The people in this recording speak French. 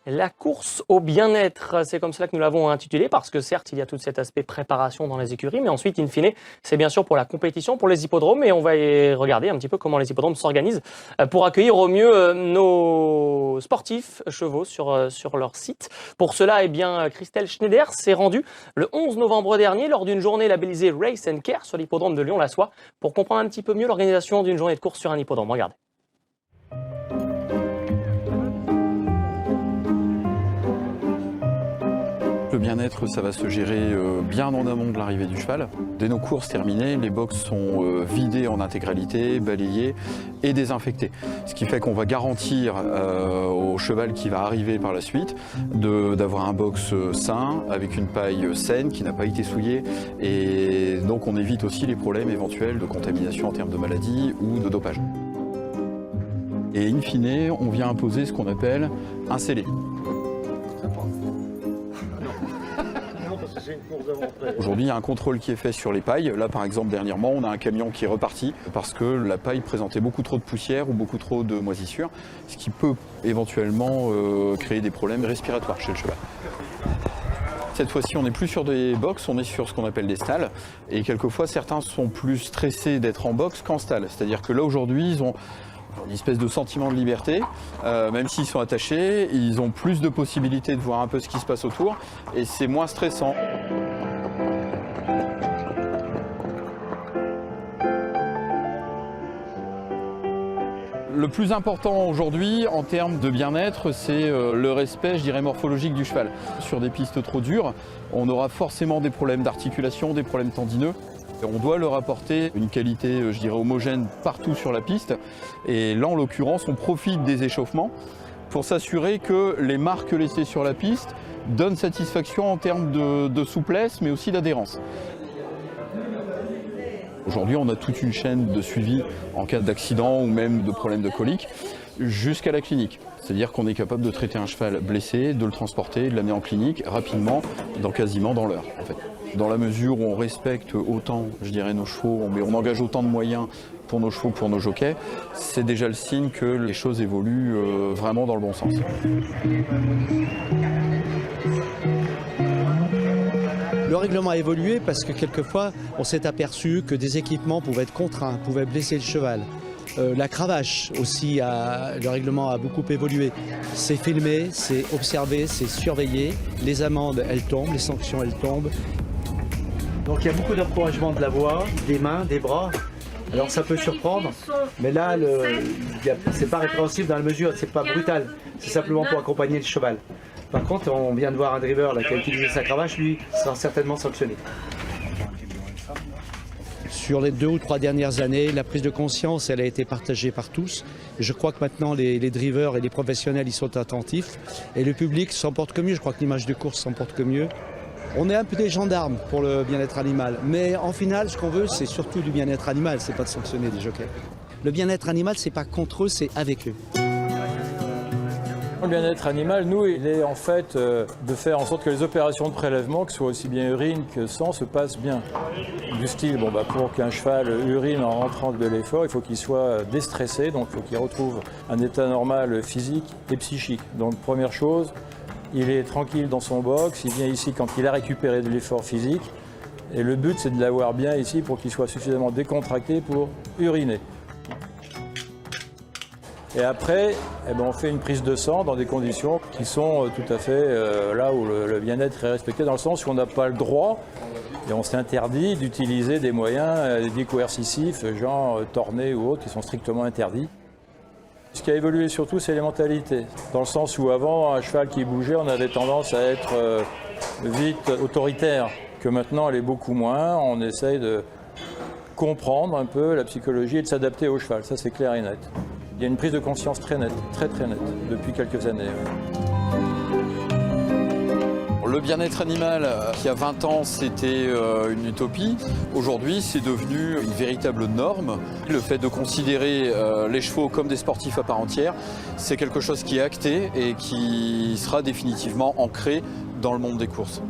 La course au bien-être, c'est comme cela que nous l'avons intitulé, parce que certes, il y a tout cet aspect préparation dans les écuries, mais ensuite, in fine, c'est bien sûr pour la compétition, pour les hippodromes, et on va regarder un petit peu comment les hippodromes s'organisent pour accueillir au mieux nos sportifs chevaux sur leur site. Pour cela, eh bien, Christelle Schneider s'est rendue le 11 novembre dernier lors d'une journée labellisée Race and Care sur l'hippodrome de Lyon-la-Soie pour comprendre un petit peu mieux l'organisation d'une journée de course sur un hippodrome. Regardez. Le bien-être, ça va se gérer bien en amont de l'arrivée du cheval. Dès nos courses terminées, les box sont vidées en intégralité, balayées et désinfectées. Ce qui fait qu'on va garantir au cheval qui va arriver par la suite d'avoir un box sain, avec une paille saine qui n'a pas été souillée. Et donc on évite aussi les problèmes éventuels de contamination en termes de maladies ou de dopage. Et in fine, on vient imposer ce qu'on appelle un scellé. Aujourd'hui, il y a un contrôle qui est fait sur les pailles. Là, par exemple, dernièrement, on a un camion qui est reparti parce que la paille présentait beaucoup trop de poussière ou beaucoup trop de moisissure, ce qui peut éventuellement créer des problèmes respiratoires chez le cheval. Cette fois-ci, on n'est plus sur des box, on est sur ce qu'on appelle des stalles. Et quelquefois, certains sont plus stressés d'être en box qu'en stall. C'est-à-dire que là, aujourd'hui, ils ont une espèce de sentiment de liberté, même s'ils sont attachés, ils ont plus de possibilités de voir un peu ce qui se passe autour et c'est moins stressant. Le plus important aujourd'hui en termes de bien-être, c'est le respect, je dirais, morphologique du cheval. Sur des pistes trop dures, on aura forcément des problèmes d'articulation, des problèmes tendineux. On doit leur apporter une qualité, je dirais, homogène partout sur la piste. Et là, en l'occurrence, on profite des échauffements pour s'assurer que les marques laissées sur la piste donnent satisfaction en termes de souplesse, mais aussi d'adhérence. Aujourd'hui, on a toute une chaîne de suivi en cas d'accident ou même de problème de colique jusqu'à la clinique. C'est-à-dire qu'on est capable de traiter un cheval blessé, de le transporter, de l'amener en clinique rapidement, quasiment dans l'heure en fait. Dans la mesure où on respecte autant, je dirais, nos chevaux, mais on engage autant de moyens pour nos chevaux, pour nos jockeys, c'est déjà le signe que les choses évoluent vraiment dans le bon sens. Le règlement a évolué parce que quelquefois, on s'est aperçu que des équipements pouvaient être contraints, pouvaient blesser le cheval. La cravache aussi, le règlement a beaucoup évolué. C'est filmé, c'est observé, c'est surveillé. Les amendes, elles tombent, les sanctions, elles tombent. Donc il y a beaucoup d'encouragement de la voix, des mains, des bras. Alors ça peut surprendre, mais là, c'est pas répréhensible dans la mesure, c'est pas brutal. C'est simplement pour accompagner le cheval. Par contre, on vient de voir un driver là, qui a utilisé sa cravache, lui sera certainement sanctionné. Sur les 2 ou 3 dernières années, la prise de conscience, elle a été partagée par tous. Je crois que maintenant, les drivers et les professionnels, ils sont attentifs. Et le public s'en porte que mieux. Je crois que l'image de course s'en porte que mieux. On est un peu des gendarmes pour le bien-être animal. Mais en final, ce qu'on veut, c'est surtout du bien-être animal. C'est pas de sanctionner des jockeys. Le bien-être animal, c'est pas contre eux, c'est avec eux. Le bien-être animal, nous, il est en fait de faire en sorte que les opérations de prélèvement, que ce soit aussi bien urine que sang, se passent bien. Du style, pour qu'un cheval urine en rentrant de l'effort, il faut qu'il soit déstressé, donc il faut qu'il retrouve un état normal physique et psychique. Donc première chose, il est tranquille dans son box, il vient ici quand il a récupéré de l'effort physique. Et le but, c'est de l'avoir bien ici pour qu'il soit suffisamment décontracté pour uriner. Et après, on fait une prise de sang dans des conditions qui sont tout à fait là où le bien-être est respecté, dans le sens où on n'a pas le droit, et on s'interdit d'utiliser des moyens coercitifs, genre tornés ou autres, qui sont strictement interdits. Ce qui a évolué surtout, c'est les mentalités. Dans le sens où avant, un cheval qui bougeait, on avait tendance à être vite autoritaire, que maintenant elle est beaucoup moins. On essaye de comprendre un peu la psychologie et de s'adapter au cheval, ça c'est clair et net. Il y a une prise de conscience très nette, très nette, depuis quelques années. Le bien-être animal, il y a 20 ans, c'était une utopie. Aujourd'hui, c'est devenu une véritable norme. Le fait de considérer les chevaux comme des sportifs à part entière, c'est quelque chose qui est acté et qui sera définitivement ancré dans le monde des courses.